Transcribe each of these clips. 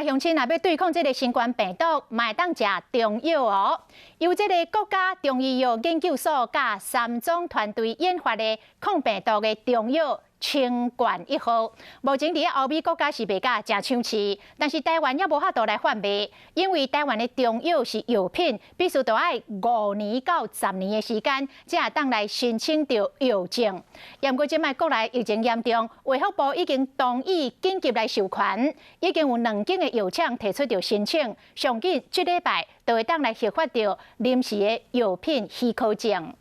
乡亲若要对抗这个新冠病毒，嘛会当食中药哦。由这个国家中医药研究所甲3种团队研发的抗病毒的中药。 清冠1号，目前伫欧美国家是卖甲真抢市，但是台湾也无法度来贩卖，因为台湾的中药是药品，必须要5年到10年的时间，才会当来申请到药证。不过，即摆国内疫情严重，卫福部已经同意紧急来授权，已经有2间的药厂提出着申请，上紧这礼拜就会当来核发到临时的药品许可证。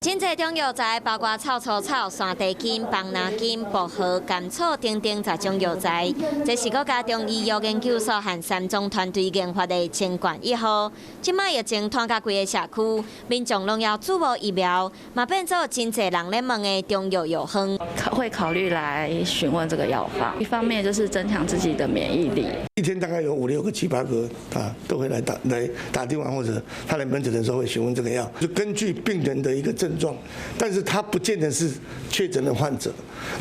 真侪中药材，包括草草草、山地金、邦拿金、薄荷、甘草等等10种药材，这是国家中医药研究所和3种团队研发的清冠1号。即卖疫情传到规个社区，民众拢要注目疫苗，嘛变做真侪人咧问的中药药方。会考虑来询问这个药方，一方面就是增强自己的免疫力。一天大概有5、6个、7、8个，他都会来打电话或者他来门诊的时候会询问这个药，就根据病人的一个症状，但是他不见得是确诊的患者。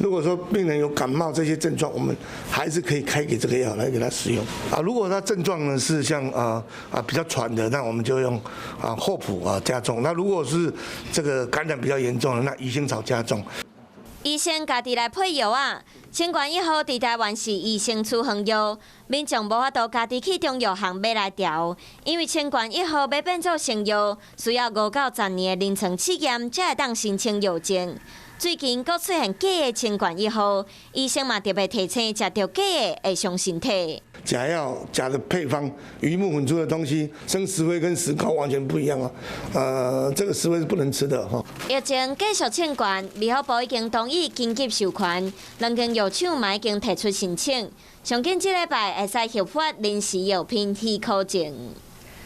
如果说病人有感冒这些症状，我们还是可以开给这个药来给他使用啊。如果他症状呢是像比较喘的，那我们就用厚朴加重。那如果是这个感染比较严重的，那鱼腥草加重。 医生家己来配药啊，清冠1号伫台湾是医生处方药，民众无法度家己去中药行买来调，因为清冠1号要变做成药，需要5到10年的临床试验才会当申请药证。最近佫出现假的清冠1号，医生嘛特别提醒，食到假的会伤身体。 假药、假的配方、鱼目混珠的东西，生石灰跟石膏完全不一样啊！这个石灰是不能吃的哈。疫情继续清冠，卫福部已经同意紧急授权，2间药厂嘛已经提出申请，上紧这礼拜会使核发临时药品许可证。